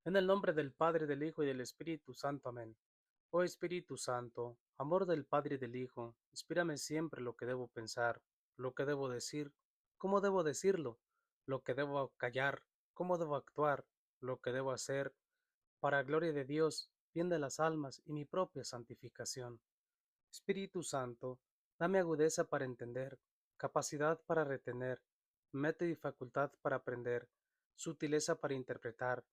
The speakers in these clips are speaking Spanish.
En el nombre del Padre, del Hijo y del Espíritu Santo. Amén. Oh Espíritu Santo, amor del Padre y del Hijo, inspírame siempre lo que debo pensar, lo que debo decir, cómo debo decirlo, lo que debo callar, cómo debo actuar, lo que debo hacer, para gloria de Dios, bien de las almas y mi propia santificación. Espíritu Santo, dame agudeza para entender, capacidad para retener, método y facultad para aprender, sutileza para interpretar,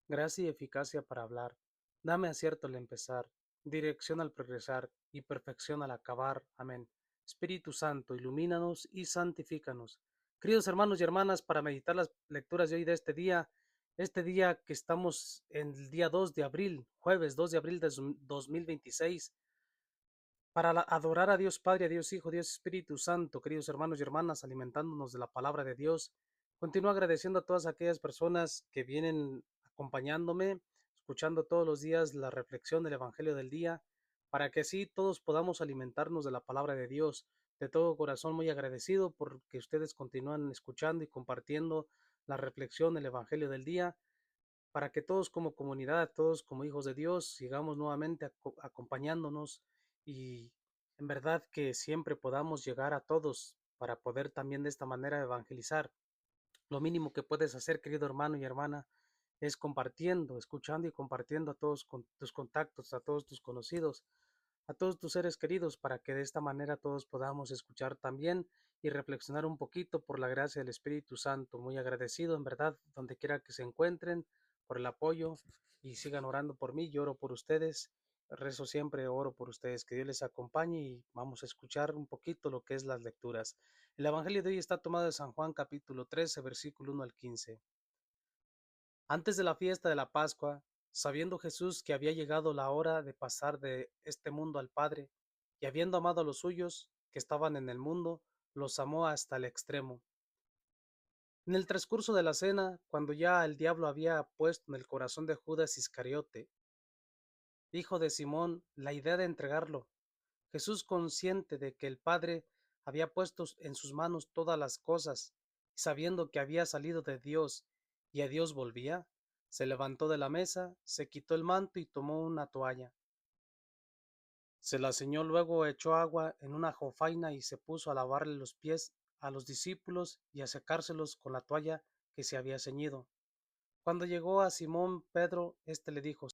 gracia y eficacia para hablar. Dame acierto al empezar, dirección al progresar y perfección al acabar. Amén. Espíritu Santo, ilumínanos y santifícanos. Queridos hermanos y hermanas, para meditar las lecturas de hoy de este día que estamos en el día 2 de abril, jueves 2 de abril de 2026, para adorar a Dios Padre, a Dios Hijo, Dios Espíritu Santo, queridos hermanos y hermanas, alimentándonos de la palabra de Dios. Continúo agradeciendo a todas aquellas personas que vienen acompañándome, escuchando todos los días la reflexión del Evangelio del día, para que así todos podamos alimentarnos de la palabra de Dios. De todo corazón muy agradecido porque ustedes continúan escuchando y compartiendo la reflexión del Evangelio del día, para que todos como comunidad, todos como hijos de Dios, sigamos nuevamente acompañándonos y en verdad que siempre podamos llegar a todos para poder también de esta manera evangelizar. Lo mínimo que puedes hacer, querido hermano y hermana, es compartiendo, escuchando y compartiendo a todos tus contactos, a todos tus conocidos, a todos tus seres queridos, para que de esta manera todos podamos escuchar también y reflexionar un poquito por la gracia del Espíritu Santo. Muy agradecido, en verdad, donde quiera que se encuentren, por el apoyo y sigan orando por mí. Yo oro por ustedes, rezo siempre, oro por ustedes. Que Dios les acompañe y vamos a escuchar un poquito lo que es las lecturas. El Evangelio de hoy está tomado de San Juan capítulo 13, versículo 1 al 15. Antes de la fiesta de la Pascua, sabiendo Jesús que había llegado la hora de pasar de este mundo al Padre, y habiendo amado a los suyos que estaban en el mundo, los amó hasta el extremo. En el transcurso de la cena, cuando ya el diablo había puesto en el corazón de Judas Iscariote, hijo de Simón, la idea de entregarlo, Jesús, consciente de que el Padre había puesto en sus manos todas las cosas, y sabiendo que había salido de Dios y a Dios volvía, se levantó de la mesa, se quitó el manto y tomó una toalla. Se la ciñó, luego echó agua en una jofaina y se puso a lavarle los pies a los discípulos y a secárselos con la toalla que se había ceñido. Cuando llegó a Simón Pedro, éste le dijo: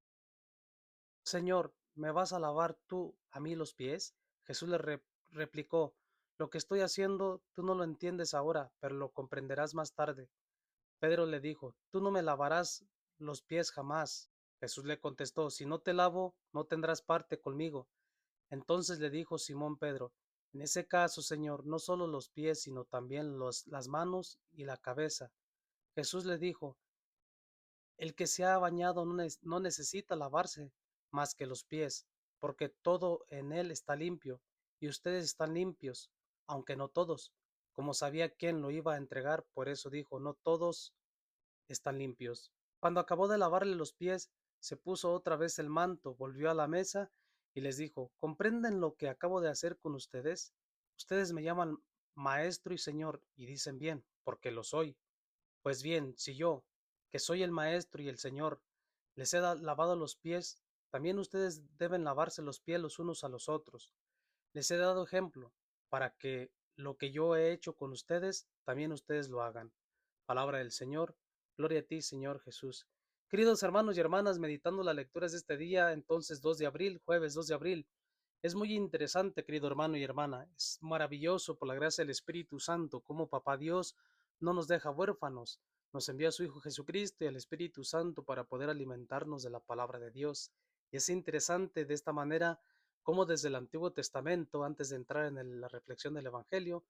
Señor, ¿me vas a lavar tú a mí los pies? Jesús le replicó: Lo que estoy haciendo tú no lo entiendes ahora, pero lo comprenderás más tarde. Pedro le dijo: Tú no me lavarás los pies jamás. Jesús le contestó: Si no te lavo, no tendrás parte conmigo. Entonces le dijo Simón Pedro: En ese caso, Señor, no solo los pies, sino también las manos y la cabeza. Jesús le dijo: El que se ha bañado no necesita lavarse más que los pies, porque todo en él está limpio, y ustedes están limpios, aunque no todos. Como sabía quién lo iba a entregar, por eso dijo: No todos están limpios. Cuando acabó de lavarle los pies, se puso otra vez el manto, volvió a la mesa y les dijo: ¿Comprenden lo que acabo de hacer con ustedes? Ustedes me llaman maestro y señor, y dicen bien, porque lo soy. Pues bien, si yo, que soy el maestro y el señor, les he lavado los pies, también ustedes deben lavarse los pies los unos a los otros. Les he dado ejemplo para que lo que yo he hecho con ustedes, también ustedes lo hagan. Palabra del Señor. Gloria a ti, Señor Jesús. Queridos hermanos y hermanas, meditando las lecturas de este día, entonces 2 de abril, jueves 2 de abril, es muy interesante, querido hermano y hermana. Es maravilloso por la gracia del Espíritu Santo, como Papá Dios no nos deja huérfanos. Nos envía a su Hijo Jesucristo y al Espíritu Santo para poder alimentarnos de la palabra de Dios. Y es interesante de esta manera cómo desde el Antiguo Testamento, antes de entrar en la reflexión del Evangelio,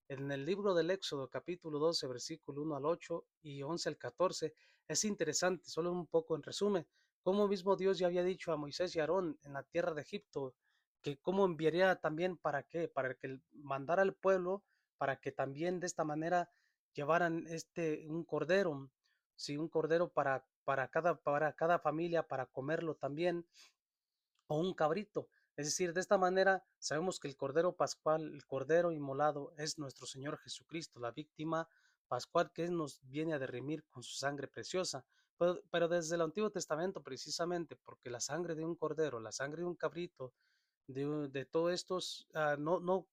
en el libro del Éxodo, capítulo 12, versículo 1 al 8 y 11 al 14, es interesante, solo un poco en resumen, cómo mismo Dios ya había dicho a Moisés y Aarón en la tierra de Egipto, que cómo enviaría también para qué, para que mandara al pueblo, para que también de esta manera llevaran un cordero, sí, un cordero para cada familia, para comerlo también, o un cabrito. Es decir, de esta manera sabemos que el Cordero Pascual, el Cordero inmolado, es nuestro Señor Jesucristo, la víctima pascual que nos viene a redimir con su sangre preciosa. Pero desde el Antiguo Testamento, precisamente, porque la sangre de un cordero, la sangre de un cabrito, de todo estos, no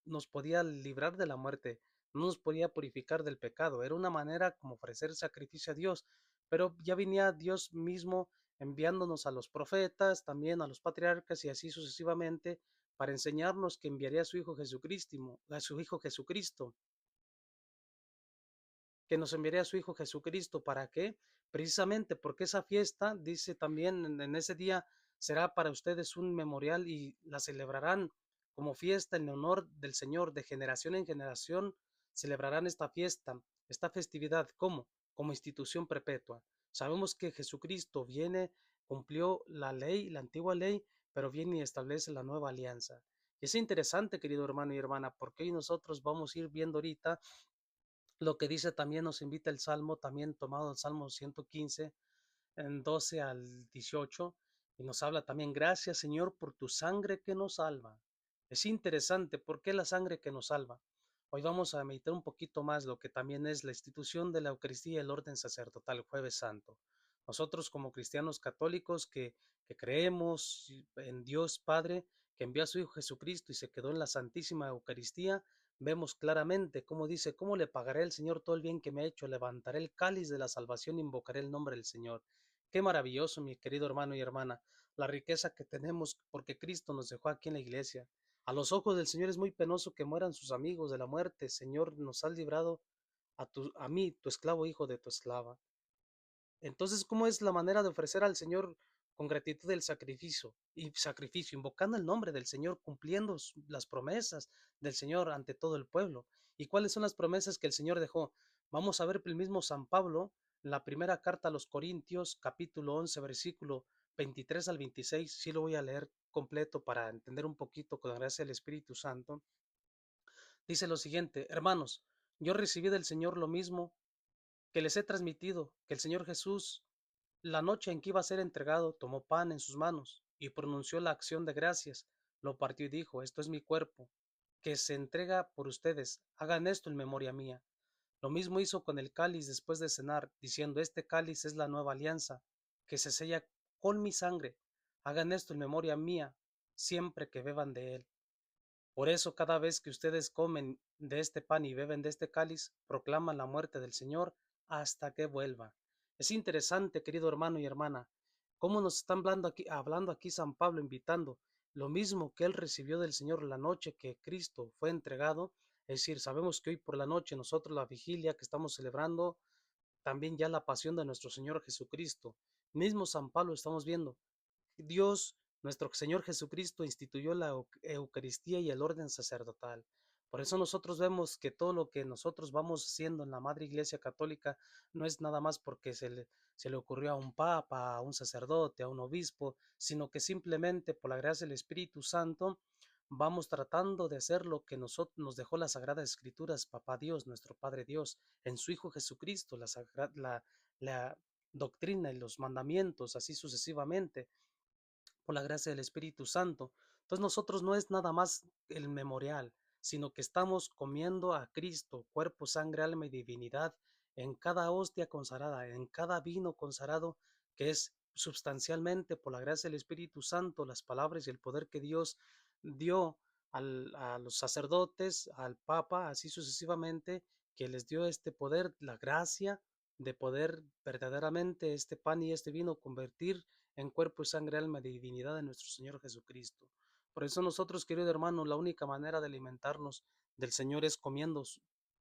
nos podía librar de la muerte, no nos podía purificar del pecado. Era una manera como ofrecer sacrificio a Dios, pero ya venía Dios mismo enviándonos a los profetas, también a los patriarcas y así sucesivamente, para enseñarnos que enviaría a su Hijo Jesucristo, que nos enviaría a su Hijo Jesucristo. ¿Para qué? Precisamente porque esa fiesta, dice también en ese día, será para ustedes un memorial y la celebrarán como fiesta en honor del Señor. De generación en generación celebrarán esta fiesta, esta festividad. ¿Cómo? Como institución perpetua. Sabemos que Jesucristo viene, cumplió la ley, la antigua ley, pero viene y establece la nueva alianza. Y es interesante, querido hermano y hermana, porque hoy nosotros vamos a ir viendo ahorita lo que dice también, nos invita el Salmo, también tomado el Salmo 115, en 12 al 18, y nos habla también, gracias Señor por tu sangre que nos salva. Es interesante, ¿por qué la sangre que nos salva? Hoy vamos a meditar un poquito más lo que también es la institución de la Eucaristía y el orden sacerdotal, Jueves Santo. Nosotros como cristianos católicos que creemos en Dios Padre, que envió a su Hijo Jesucristo y se quedó en la Santísima Eucaristía, vemos claramente cómo dice, ¿cómo le pagaré al Señor todo el bien que me ha hecho? Levantaré el cáliz de la salvación, invocaré el nombre del Señor. Qué maravilloso, mi querido hermano y hermana, la riqueza que tenemos porque Cristo nos dejó aquí en la iglesia. A los ojos del Señor es muy penoso que mueran sus amigos de la muerte. Señor, nos has librado a mí, tu esclavo, hijo de tu esclava. Entonces, ¿cómo es la manera de ofrecer al Señor con gratitud el sacrificio, invocando el nombre del Señor, cumpliendo las promesas del Señor ante todo el pueblo? ¿Y cuáles son las promesas que el Señor dejó? Vamos a ver el mismo San Pablo en la primera carta a los Corintios, capítulo 11, versículo 23 al 26. Sí lo voy a leer completo para entender un poquito con la gracia del Espíritu Santo. Dice lo siguiente: hermanos, yo recibí del Señor lo mismo que les he transmitido, que el Señor Jesús, la noche en que iba a ser entregado, tomó pan en sus manos y pronunció la acción de gracias, lo partió y dijo, esto es mi cuerpo, que se entrega por ustedes, hagan esto en memoria mía. Lo mismo hizo con el cáliz después de cenar, diciendo, este cáliz es la nueva alianza, que se sella con mi sangre, hagan esto en memoria mía, siempre que beban de él. Por eso cada vez que ustedes comen de este pan y beben de este cáliz, proclaman la muerte del Señor hasta que vuelva. Es interesante, querido hermano y hermana, cómo nos están hablando aquí San Pablo, invitando lo mismo que él recibió del Señor la noche que Cristo fue entregado. Es decir, sabemos que hoy por la noche nosotros la vigilia que estamos celebrando, también ya la pasión de nuestro Señor Jesucristo. Mismo San Pablo estamos viendo Dios, nuestro Señor Jesucristo, instituyó la Eucaristía y el orden sacerdotal. Por eso nosotros vemos que todo lo que nosotros vamos haciendo en la Madre Iglesia Católica no es nada más porque se le ocurrió a un papa, a un sacerdote, a un obispo, sino que simplemente por la gracia del Espíritu Santo vamos tratando de hacer lo que nos dejó las Sagradas Escrituras, Papá Dios, nuestro Padre Dios, en su Hijo Jesucristo, la doctrina y los mandamientos, así sucesivamente por la gracia del Espíritu Santo. Entonces nosotros no es nada más el memorial, sino que estamos comiendo a Cristo, cuerpo, sangre, alma y divinidad, en cada hostia consagrada, en cada vino consagrado, que es sustancialmente por la gracia del Espíritu Santo, las palabras y el poder que Dios dio a los sacerdotes, al Papa, así sucesivamente, que les dio este poder, la gracia de poder verdaderamente este pan y este vino convertir en cuerpo y sangre, alma y divinidad de nuestro Señor Jesucristo. Por eso nosotros, querido hermano, la única manera de alimentarnos del Señor es comiendo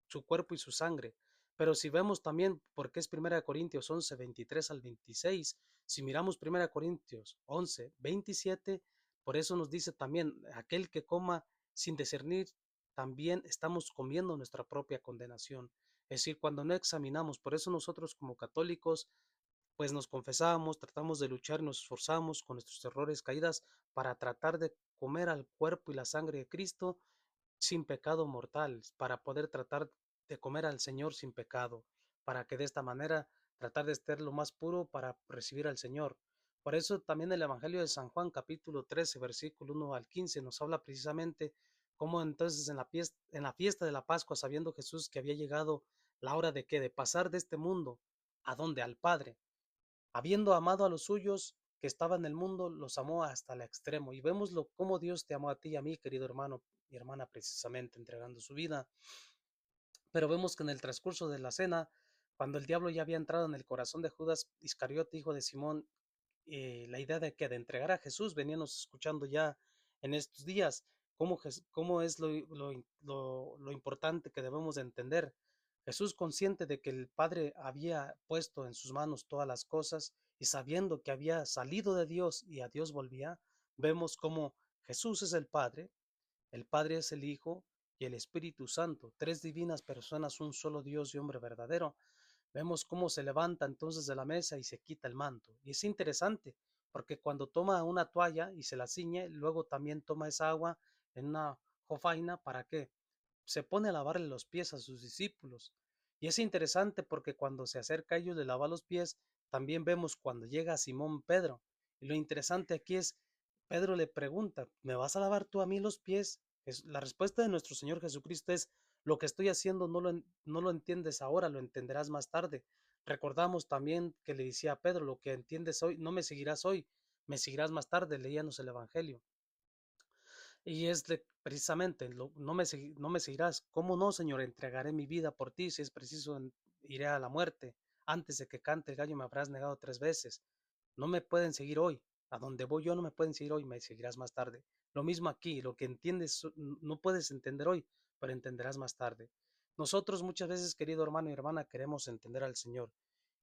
su cuerpo y su sangre. Pero si vemos también, porque es 1 Corintios 11, 23 al 26, si miramos 1 Corintios 11, 27, por eso nos dice también, aquel que coma sin discernir, también estamos comiendo nuestra propia condenación. Es decir, cuando no examinamos, por eso nosotros como católicos pues nos confesamos, tratamos de luchar, nos esforzamos con nuestros errores, caídas, para tratar de comer al cuerpo y la sangre de Cristo sin pecado mortal, para poder tratar de comer al Señor sin pecado, para que de esta manera tratar de estar lo más puro para recibir al Señor. Por eso también el Evangelio de San Juan, capítulo 13, versículo 1 al 15, nos habla precisamente cómo entonces en la fiesta de la Pascua, sabiendo Jesús que había llegado la hora de que de pasar de este mundo, ¿a dónde? Al Padre. Habiendo amado a los suyos que estaban en el mundo, los amó hasta el extremo. Y vemos cómo Dios te amó a ti y a mí, querido hermano y hermana, precisamente entregando su vida. Pero vemos que en el transcurso de la cena, cuando el diablo ya había entrado en el corazón de Judas Iscariote, hijo de Simón, la idea de entregar a Jesús, veníamos escuchando ya en estos días cómo es lo importante que debemos de entender. Jesús, consciente de que el Padre había puesto en sus manos todas las cosas y sabiendo que había salido de Dios y a Dios volvía, vemos cómo Jesús es el Padre es el Hijo y el Espíritu Santo, tres divinas personas, un solo Dios y hombre verdadero. Vemos cómo se levanta entonces de la mesa y se quita el manto. Y es interesante, porque cuando toma una toalla y se la ciñe, luego también toma esa agua en una jofaina, ¿para qué? Se pone a lavarle los pies a sus discípulos. Y es interesante porque cuando se acerca a ellos le lava los pies, también vemos cuando llega Simón Pedro. Y lo interesante aquí es, Pedro le pregunta, ¿me vas a lavar tú a mí los pies? La respuesta de nuestro Señor Jesucristo es, lo que estoy haciendo no lo entiendes ahora, lo entenderás más tarde. Recordamos también que le decía a Pedro, lo que entiendes hoy, no me seguirás hoy, me seguirás más tarde, leíanos el Evangelio. Y es precisamente, no me seguirás. ¿Cómo no, Señor? Entregaré mi vida por ti, si es preciso, iré a la muerte. Antes de que cante el gallo me habrás negado 3 veces. No me pueden seguir hoy. A donde voy yo no me pueden seguir hoy, me seguirás más tarde. Lo mismo aquí, lo que entiendes no puedes entender hoy, pero entenderás más tarde. Nosotros muchas veces, querido hermano y hermana, queremos entender al Señor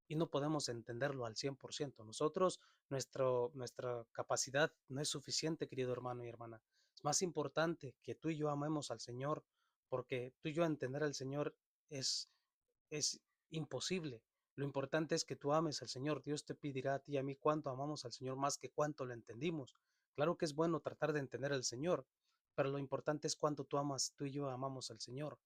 y no podemos entenderlo al 100%. Nosotros, nuestra capacidad no es suficiente, querido hermano y hermana. Es más importante que tú y yo amemos al Señor, porque tú y yo entender al Señor es, es imposible. Lo importante es que tú ames al Señor. Dios te pedirá a ti y a mí cuánto amamos al Señor más que cuánto lo entendimos. Claro que es bueno tratar de entender al Señor, pero lo importante es cuánto tú y yo amamos al Señor.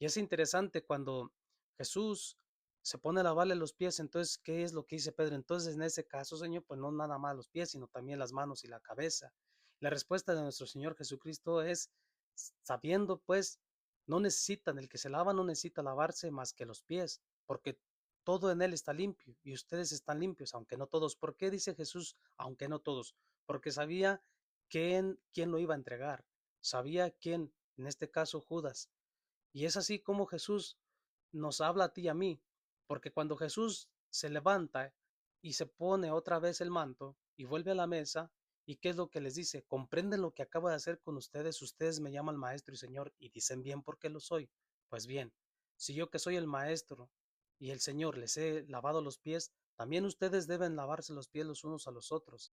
Y es interesante cuando Jesús se pone a lavarle los pies, entonces, ¿qué es lo que dice Pedro? Entonces, en ese caso, Señor, pues no nada más los pies, sino también las manos y la cabeza. La respuesta de nuestro Señor Jesucristo es, sabiendo, pues, no necesitan, el que se lava no necesita lavarse más que los pies, porque todo en él está limpio y ustedes están limpios, aunque no todos. ¿Por qué dice Jesús, aunque no todos? Porque sabía quién lo iba a entregar, sabía quién, en este caso Judas, y es así como Jesús nos habla a ti y a mí, porque cuando Jesús se levanta y se pone otra vez el manto y vuelve a la mesa, ¿y qué es lo que les dice? ¿Comprenden lo que acabo de hacer con ustedes? Ustedes me llaman maestro y señor y dicen bien porque lo soy. Pues bien, si yo que soy el maestro y el señor les he lavado los pies, también ustedes deben lavarse los pies los unos a los otros.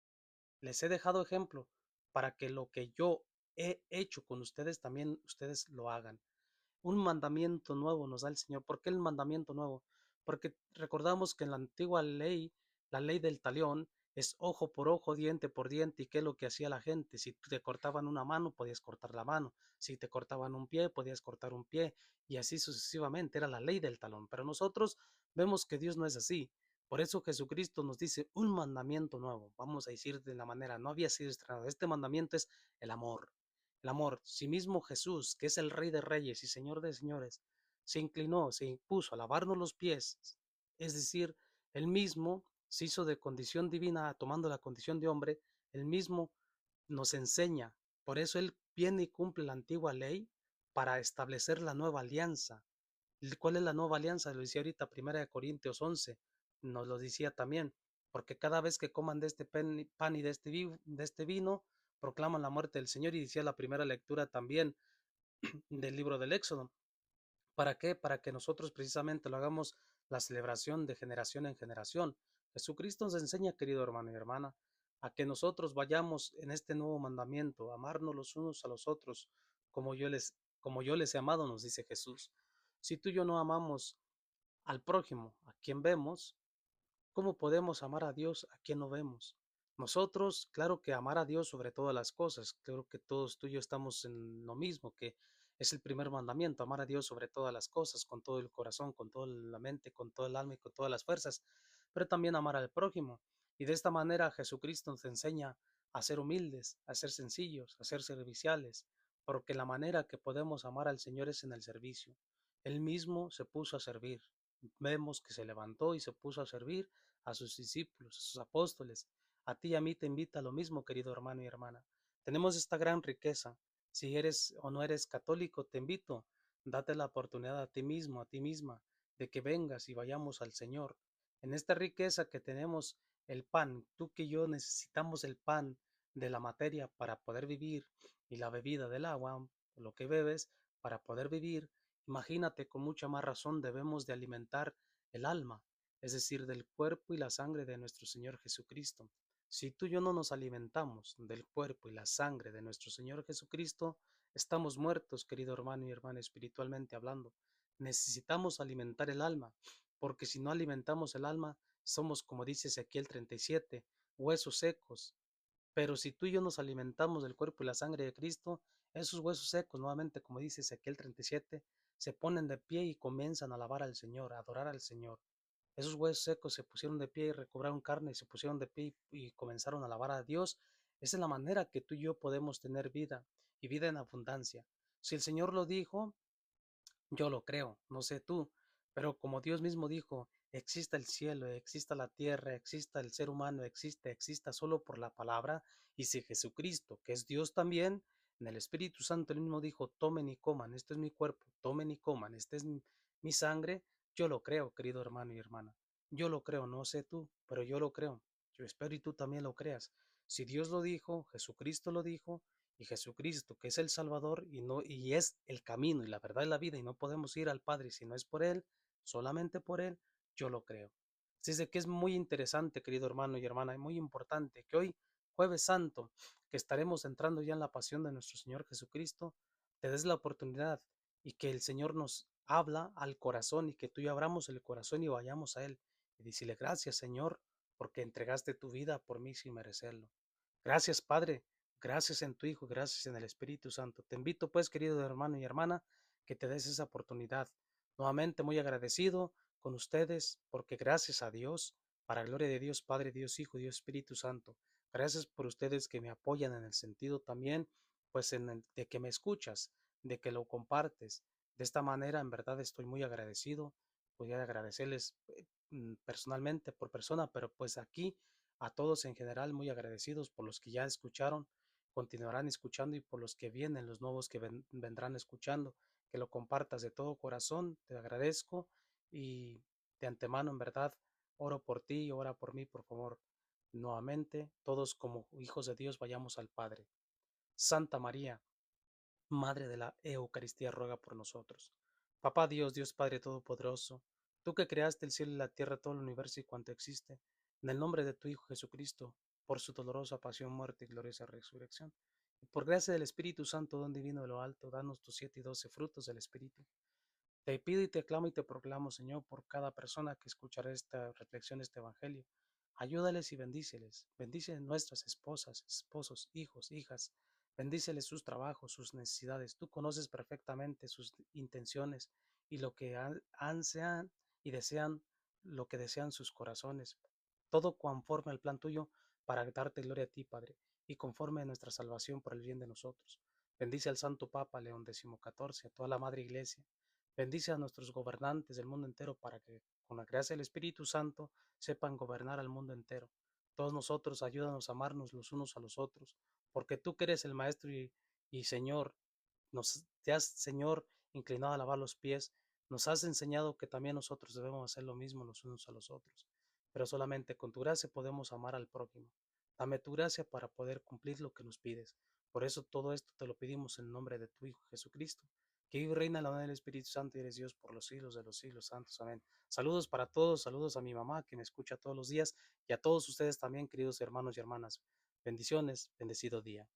Les he dejado ejemplo para que lo que yo he hecho con ustedes también ustedes lo hagan. Un mandamiento nuevo nos da el Señor. ¿Por qué el mandamiento nuevo? Porque recordamos que en la antigua ley, la ley del talión, es ojo por ojo, diente por diente. ¿Y qué es lo que hacía la gente? Si te cortaban una mano, podías cortar la mano. Si te cortaban un pie, podías cortar un pie. Y así sucesivamente. Era la ley del talón. Pero nosotros vemos que Dios no es así. Por eso Jesucristo nos dice un mandamiento nuevo. Vamos a decir de la manera, no había sido estrenado. Este mandamiento es el amor. El amor, si mismo Jesús, que es el Rey de Reyes y Señor de Señores, se inclinó, se impuso a lavarnos los pies, es decir, él mismo se hizo de condición divina, tomando la condición de hombre, él mismo nos enseña. Por eso él viene y cumple la antigua ley para establecer la nueva alianza. ¿Cuál es la nueva alianza? Lo decía ahorita, 1 Corintios 11, nos lo decía también, porque cada vez que coman de este pan y de este vino, proclaman la muerte del Señor, y decía la primera lectura también del libro del Éxodo. ¿Para qué? Para que nosotros precisamente lo hagamos la celebración de generación en generación. Jesucristo nos enseña, querido hermano y hermana, a que nosotros vayamos en este nuevo mandamiento, amarnos los unos a los otros, como yo les, como yo les he amado, nos dice Jesús. Si tú y yo no amamos al prójimo, a quien vemos, ¿cómo podemos amar a Dios a quien no vemos? Nosotros, claro que amar a Dios sobre todas las cosas, creo que todos tú y yo estamos en lo mismo, que es el primer mandamiento, amar a Dios sobre todas las cosas, con todo el corazón, con toda la mente, con todo el alma y con todas las fuerzas, pero también amar al prójimo. Y de esta manera Jesucristo nos enseña a ser humildes, a ser sencillos, a ser serviciales, porque la manera que podemos amar al Señor es en el servicio. Él mismo se puso a servir. Vemos que se levantó y se puso a servir a sus discípulos, a sus apóstoles. A ti y a mí te invita a lo mismo, querido hermano y hermana. Tenemos esta gran riqueza. Si eres o no eres católico, te invito, date la oportunidad a ti mismo, a ti misma, de que vengas y vayamos al Señor. En esta riqueza que tenemos el pan, tú que yo necesitamos el pan de la materia para poder vivir y la bebida del agua, lo que bebes, para poder vivir. Imagínate, con mucha más razón debemos de alimentar el alma, es decir, del cuerpo y la sangre de nuestro Señor Jesucristo. Si tú y yo no nos alimentamos del cuerpo y la sangre de nuestro Señor Jesucristo, estamos muertos, querido hermano y hermana, espiritualmente hablando. Necesitamos alimentar el alma, porque si no alimentamos el alma, somos, como dice Ezequiel 37, huesos secos. Pero si tú y yo nos alimentamos del cuerpo y la sangre de Cristo, esos huesos secos, nuevamente, como dice Ezequiel 37, se ponen de pie y comienzan a alabar al Señor, a adorar al Señor. Esos huesos secos se pusieron de pie y recobraron carne y se pusieron de pie y comenzaron a alabar a Dios. Esa es la manera que tú y yo podemos tener vida y vida en abundancia. Si el Señor lo dijo, yo lo creo, no sé tú, pero como Dios mismo dijo, exista el cielo, exista la tierra, exista el ser humano, exista solo por la palabra, y si Jesucristo, que es Dios también, en el Espíritu Santo, él mismo dijo, tomen y coman, este es mi cuerpo, tomen y coman, este es mi sangre, yo lo creo, querido hermano y hermana, yo lo creo, no sé tú, pero yo lo creo, yo espero y tú también lo creas. Si Dios lo dijo, Jesucristo lo dijo, y Jesucristo, que es el Salvador y es el camino y la verdad y la vida, y no podemos ir al Padre si no es por Él, solamente por Él, yo lo creo. Así es de que es muy interesante, querido hermano y hermana, y muy importante que hoy, Jueves Santo, que estaremos entrando ya en la pasión de nuestro Señor Jesucristo, te des la oportunidad y que el Señor nos habla al corazón y que tú y yo abramos el corazón y vayamos a Él y decirle gracias, Señor, porque entregaste tu vida por mí sin merecerlo. Gracias, Padre. Gracias en tu Hijo, gracias en el Espíritu Santo. Te invito, pues, querido hermano y hermana, que te des esa oportunidad. Nuevamente muy agradecido con ustedes, porque gracias a Dios, para gloria de Dios Padre, Dios Hijo, Dios Espíritu Santo. Gracias por ustedes que me apoyan en el sentido también, pues, de que me escuchas, de que lo compartes. De esta manera, en verdad, estoy muy agradecido. Voy a agradecerles personalmente por persona, pero pues aquí a todos en general muy agradecidos por los que ya escucharon, continuarán escuchando y por los que vienen, los nuevos que vendrán escuchando, que lo compartas de todo corazón, te agradezco y de antemano en verdad oro por ti y ora por mí, por favor. Nuevamente, todos como hijos de Dios vayamos al Padre. Santa María, Madre de la Eucaristía, ruega por nosotros. Papá Dios, Dios Padre Todopoderoso, tú que creaste el cielo y la tierra, todo el universo y cuanto existe, en el nombre de tu Hijo Jesucristo, por su dolorosa pasión, muerte y gloriosa resurrección, y por gracia del Espíritu Santo, don divino de lo alto, danos tus 7 y 12 frutos del Espíritu. Te pido y te clamo y te proclamo, Señor, por cada persona que escuchará esta reflexión, este evangelio. Ayúdales y bendíceles. Bendice nuestras esposas, esposos, hijos, hijas. Bendíceles sus trabajos, sus necesidades. Tú conoces perfectamente sus intenciones y lo que ansian y desean, lo que desean sus corazones. Todo conforme al plan tuyo para darte gloria a ti, Padre, y conforme a nuestra salvación por el bien de nosotros. Bendice al Santo Papa León XIV, a toda la Madre Iglesia. Bendice a nuestros gobernantes del mundo entero para que, con la gracia del Espíritu Santo, sepan gobernar al mundo entero. Todos nosotros ayúdanos a amarnos los unos a los otros, porque tú que eres el Maestro y Señor, te has, Señor, inclinado a lavar los pies, nos has enseñado que también nosotros debemos hacer lo mismo los unos a los otros. Pero solamente con tu gracia podemos amar al prójimo. Dame tu gracia para poder cumplir lo que nos pides. Por eso todo esto te lo pedimos en nombre de tu Hijo Jesucristo, que vive y reina en la unidad del Espíritu Santo y eres Dios por los siglos de los siglos santos. Amén. Saludos para todos, saludos a mi mamá que me escucha todos los días y a todos ustedes también, queridos hermanos y hermanas. Bendiciones, bendecido día.